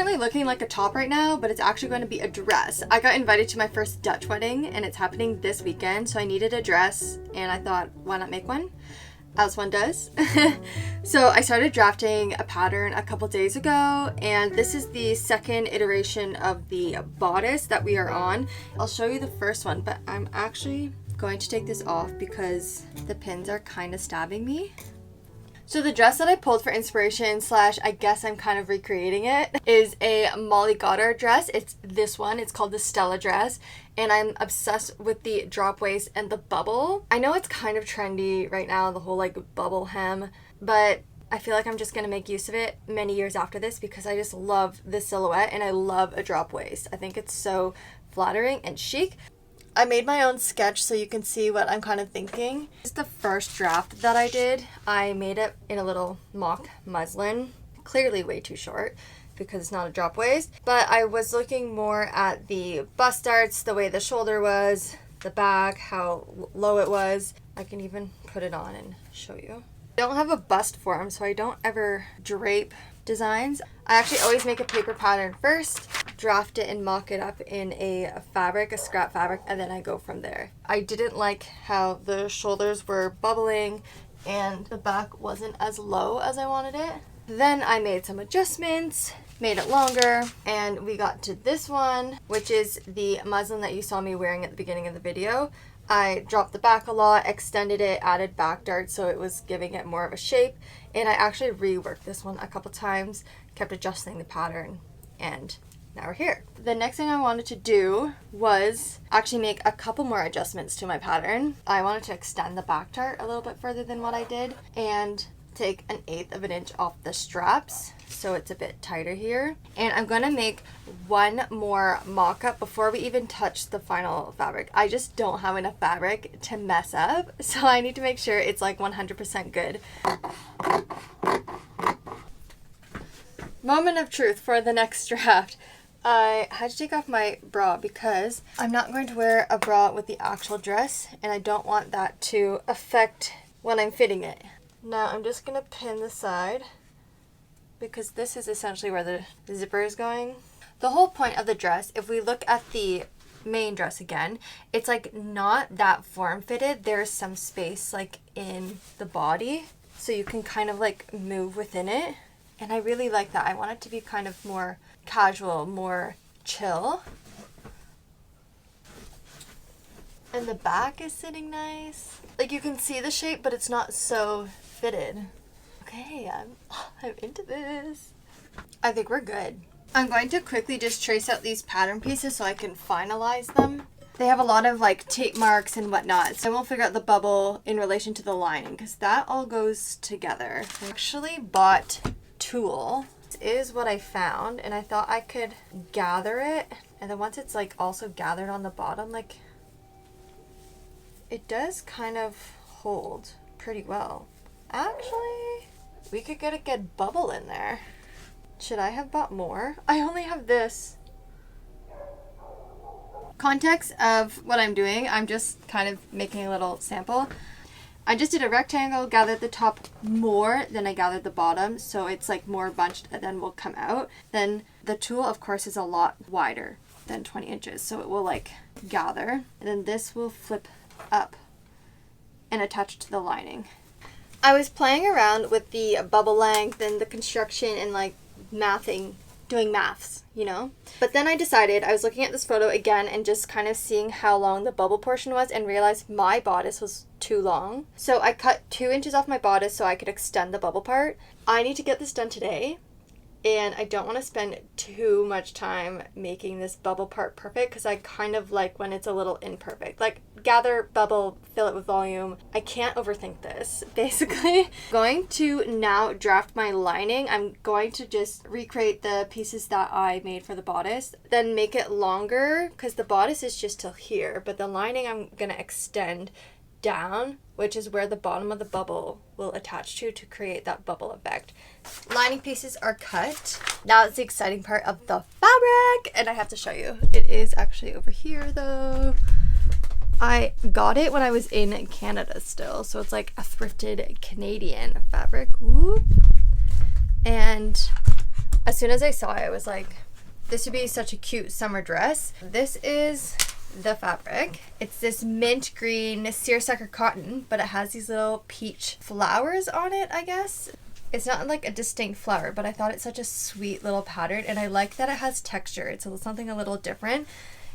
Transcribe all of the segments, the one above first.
currently looking like a top right now, but it's actually going to be a dress. I got invited to my first Dutch wedding and it's happening this weekend, so I needed a dress and I thought, why not make one? As one does. So I started drafting a pattern a couple days ago, and this is the second iteration of the bodice that we are on. I'll show you the first one, but I'm actually going to take this off because the pins are kind of stabbing me. So the dress that I pulled for inspiration / I guess I'm kind of recreating it is a Molly Goddard dress. It's this one. It's called the Stella dress, and I'm obsessed with the drop waist and the bubble. I know it's kind of trendy right now, the whole like bubble hem, but I feel like I'm just going to make use of it many years after this because I just love the silhouette and I love a drop waist. I think it's so flattering and chic. I made my own sketch so you can see what I'm kind of thinking. This is the first draft that I did. I made it in a little mock muslin, clearly way too short because it's not a drop waist, but I was looking more at the bust darts, the way the shoulder was, the back, how low it was. I can even put it on and show you. I don't have a bust form, so I don't ever drape designs. I actually always make a paper pattern first, draft it and mock it up in a fabric, a scrap fabric, and then I go from there. I didn't like how the shoulders were bubbling and the back wasn't as low as I wanted it. Then I made some adjustments, made it longer, and we got to this one, which is the muslin that you saw me wearing at the beginning of the video. I dropped the back a lot, extended it, added back darts so it was giving it more of a shape, and I actually reworked this one a couple times, kept adjusting the pattern, and now we're here. The next thing I wanted to do was actually make a couple more adjustments to my pattern. I wanted to extend the back dart a little bit further than what I did and take 1/8 of an inch off the straps so it's a bit tighter here. And I'm gonna make one more mock-up before we even touch the final fabric. I just don't have enough fabric to mess up, so I need to make sure it's like 100% good. Moment of truth for the next draft. I had to take off my bra because I'm not going to wear a bra with the actual dress, and I don't want that to affect when I'm fitting it. Now I'm just going to pin the side because this is essentially where the zipper is going. The whole point of the dress, if we look at the main dress again, it's like not that form fitted. There's some space like in the body so you can kind of like move within it. And I really like that. I want it to be kind of more casual, more chill. And the back is sitting nice. Like you can see the shape, but it's not so fitted. Okay, I'm into this. I think we're good. I'm going to quickly just trace out these pattern pieces so I can finalize them. They have a lot of like tape marks and whatnot, so we'll figure out the bubble in relation to the lining because that all goes together. I actually bought tulle. This is what I found, and I thought I could gather it, and then once it's like also gathered on the bottom, like it does kind of hold pretty well. Actually, we could get a good bubble in there. Should I have bought more? I only have this. Context of what I'm doing, I'm just kind of making a little sample. I just did a rectangle, gathered the top more than I gathered the bottom, so it's like more bunched and then will come out. Then the tulle, of course, is a lot wider than 20 inches, so it will like gather. And then this will flip up and attach to the lining. I was playing around with the bubble length and the construction and like doing maths, you know? But then I decided, I was looking at this photo again and just kind of seeing how long the bubble portion was and realized my bodice was too long. So I cut 2 inches off my bodice so I could extend the bubble part. I need to get this done today, and I don't want to spend too much time making this bubble part perfect because I kind of like when it's a little imperfect. Like gather, bubble, fill it with volume. I can't overthink this, basically. Going to now draft my lining. I'm going to just recreate the pieces that I made for the bodice, then make it longer because the bodice is just till here, but the lining I'm gonna extend down, which is where the bottom of the bubble will attach to create that bubble effect. Lining pieces are cut. Now it's the exciting part of the fabric, and I have to show you. It is actually over here though. I got it when I was in Canada still, so it's like a thrifted Canadian fabric. Whoop. And As soon as I saw it, I was like, this would be such a cute summer dress. This is the fabric. It's this mint green seersucker cotton, but it has these little peach flowers on it, I guess. It's not like a distinct flower, but I thought it's such a sweet little pattern, and I like that it has texture. It's something a little different.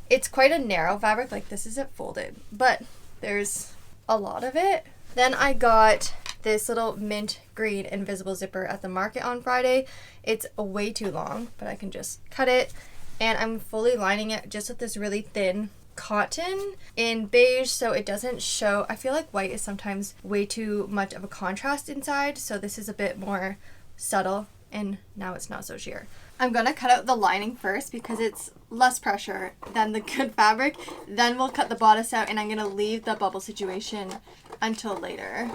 It's quite a narrow fabric, like this isn't folded, but there's a lot of it. Then I got this little mint green invisible zipper at the market on Friday. It's way too long, but I can just cut it, and I'm fully lining it just with this really thin cotton in beige so it doesn't show. I feel like white is sometimes way too much of a contrast inside, so this is a bit more subtle, and now it's not so sheer. I'm gonna cut out the lining first because it's less pressure than the good fabric. Then we'll cut the bodice out, and I'm gonna leave the bubble situation until later.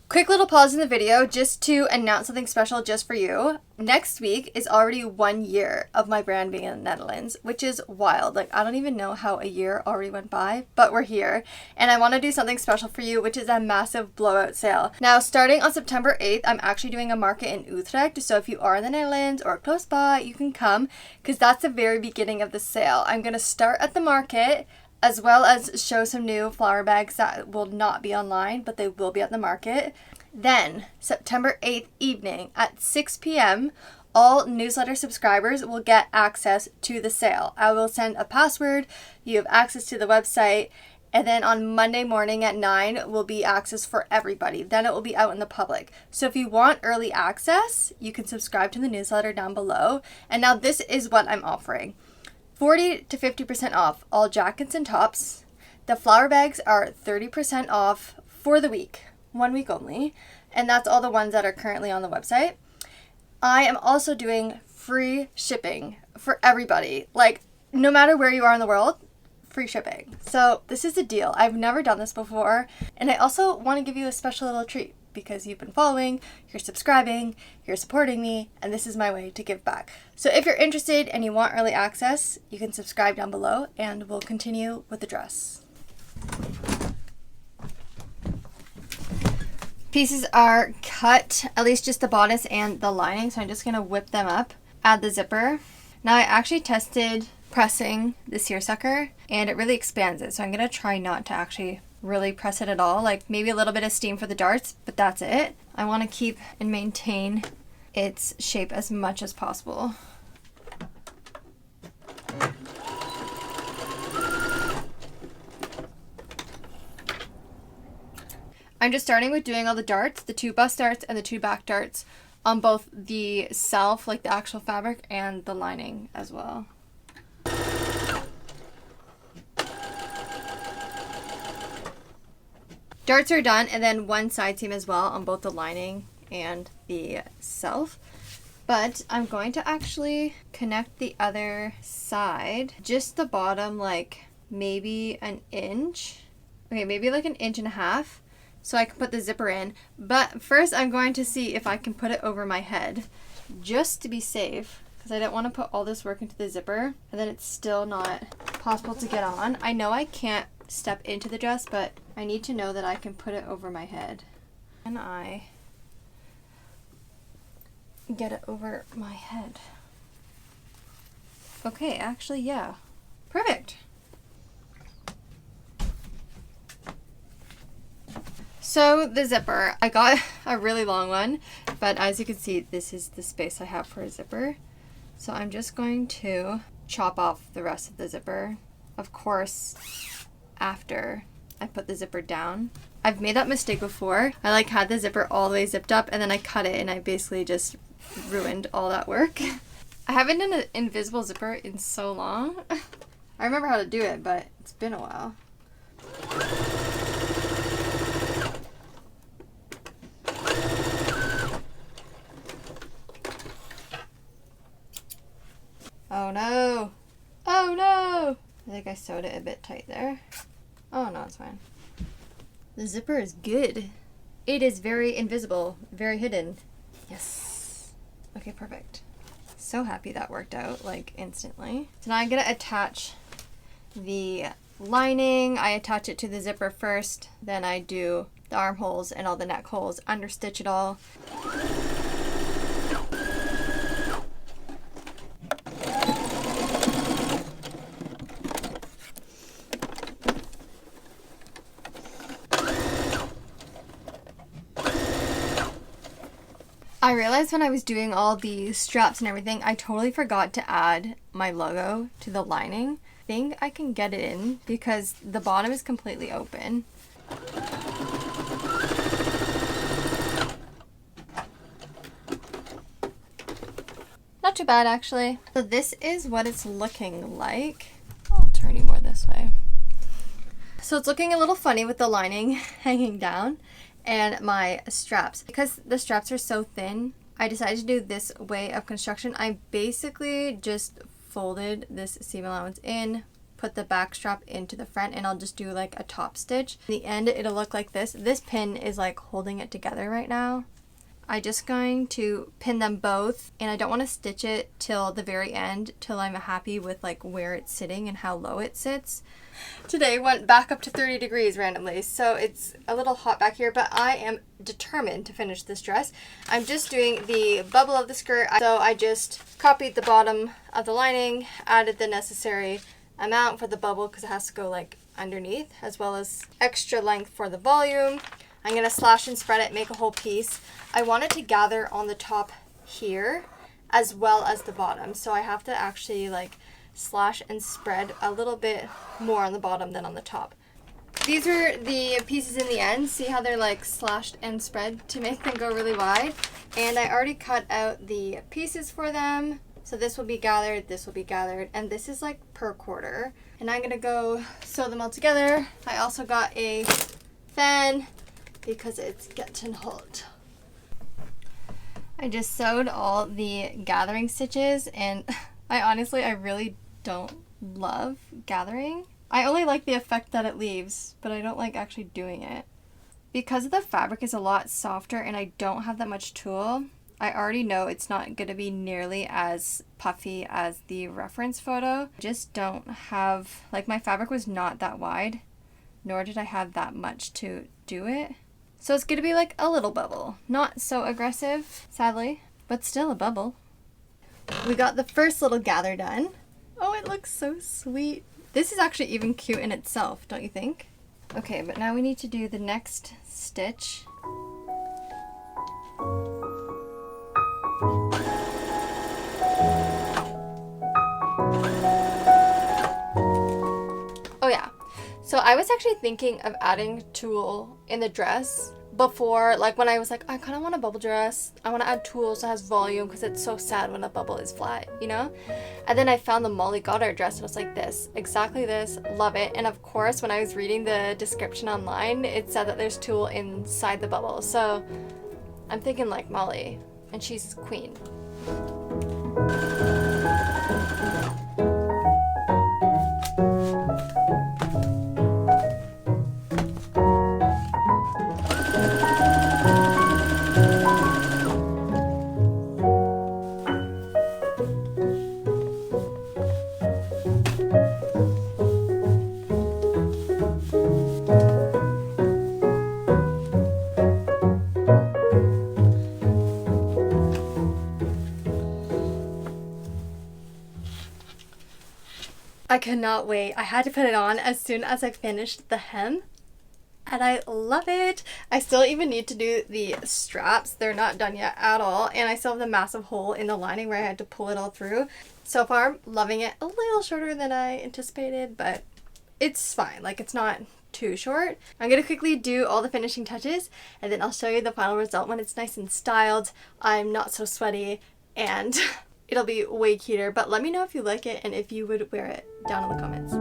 Quick little pause in the video just to announce something special just for you. Next week is already 1 year of my brand being in the Netherlands, which is wild. Like, I don't even know how a year already went by, but we're here. And I want to do something special for you, which is a massive blowout sale. Now, starting on September 8th, I'm actually doing a market in Utrecht. So if you are in the Netherlands or close by, you can come, because that's the very beginning of the sale. I'm going to start at the market, as well as show some new flower bags that will not be online, but they will be at the market. Then, September 8th evening at 6 p.m., all newsletter subscribers will get access to the sale. I will send a password, you have access to the website, and then on Monday morning at 9 will be access for everybody. Then it will be out in the public. So if you want early access, you can subscribe to the newsletter down below. And now this is what I'm offering. 40 to 50% off all jackets and tops. The flower bags are 30% off for the week, 1 week only, and that's all the ones that are currently on the website. I am also doing free shipping for everybody. Like, no matter where you are in the world, free shipping. So this is a deal. I've never done this before, and I also want to give you a special little treat, because you've been following, you're subscribing, you're supporting me, and this is my way to give back. So if you're interested and you want early access, you can subscribe down below, and we'll continue with the dress. Pieces are cut, at least just the bodice and the lining, so I'm just going to whip them up, add the zipper. Now I actually tested pressing the seersucker, and it really expands it, so I'm going to try not to actually really press it at all, like maybe a little bit of steam for the darts, but that's it. I want to keep and maintain its shape as much as possible. I'm just starting with doing all the darts, the 2 bust darts and the 2 back darts on both the self, like the actual fabric, and the lining as well. Darts are done, and then 1 side seam as well on both the lining and the self. But I'm going to actually connect the other side, just the bottom, like maybe an inch. Okay, maybe like an inch and a half, so I can put the zipper in. But first I'm going to see if I can put it over my head, just to be safe, because I don't want to put all this work into the zipper and then it's still not possible to get on. I know I can't step into the dress, but I need to know that I can put it over my head. And I get it over my head. Okay, actually, yeah. Perfect. So the zipper, I got a really long one, but as you can see, this is the space I have for a zipper. So I'm just going to chop off the rest of the zipper. Of course, after I put the zipper down. I've made that mistake before. I like had the zipper all the way zipped up, and then I cut it, and I basically just ruined all that work. I haven't done an invisible zipper in so long. I remember how to do it, but it's been a while. Oh no! Oh no! I think I sewed it a bit tight there. Oh no, it's fine. The zipper is good. It is very invisible, very hidden. Yes. Okay, perfect. So happy that worked out, like, instantly. So now I'm gonna attach the lining. I attach it to the zipper first, then I do the armholes and all the neck holes, understitch it all. I realized when I was doing all the straps and everything, I totally forgot to add my logo to the lining. I think I can get it in because the bottom is completely open. Not too bad actually. So this is what it's looking like. I'll turn you more this way. So it's looking a little funny with the lining hanging down and my straps. Because the straps are so thin, I decided to do this way of construction. I basically just folded this seam allowance in, put the back strap into the front, and I'll just do like a top stitch. In the end, it'll look like this. This pin is like holding it together right now. I'm just going to pin them both, and I don't want to stitch it till the very end, till I'm happy with like where it's sitting and how low it sits. Today went back up to 30 degrees randomly, so it's a little hot back here, but I am determined to finish this dress. I'm just doing the bubble of the skirt, so I just copied the bottom of the lining, added the necessary amount for the bubble because it has to go like underneath, as well as extra length for the volume. I'm going to slash and spread it, make a whole piece. I want it to gather on the top here as well as the bottom, so I have to actually like slash and spread a little bit more on the bottom than on the top. These are the pieces in the end. See how they're like slashed and spread to make them go really wide? And I already cut out the pieces for them. So this will be gathered, this will be gathered, and this is like per quarter. And I'm gonna go sew them all together. I also got a fan because it's getting hot. I just sewed all the gathering stitches, and I really don't love gathering. I only like the effect that it leaves, but I don't like actually doing it. Because the fabric is a lot softer and I don't have that much tulle, I already know it's not going to be nearly as puffy as the reference photo. I just don't have, like, my fabric was not that wide, nor did I have that much to do it. So it's going to be like a little bubble. Not so aggressive, sadly, but still a bubble. We got the first little gather done. Oh, it looks so sweet. This is actually even cute in itself, don't you think? Okay, but now we need to do the next stitch. Oh yeah, so I was actually thinking of adding tulle in the dress before, like when I was like, I kind of want a bubble dress. I want to add tulle so it has volume because it's so sad when a bubble is flat, you know? And then I found the Molly Goddard dress and it was like this, exactly this, love it. And of course, when I was reading the description online, it said that there's tulle inside the bubble. So I'm thinking like Molly, and she's queen. I cannot wait. I had to put it on as soon as I finished the hem, and I love it. I still even need to do the straps. They're not done yet at all, and I still have the massive hole in the lining where I had to pull it all through. So far, I'm loving it. A little shorter than I anticipated, but it's fine. Like, it's not too short. I'm gonna quickly do all the finishing touches, and then I'll show you the final result when it's nice and styled. I'm not so sweaty, and it'll be way cuter. But let me know if you like it and if you would wear it down in the comments.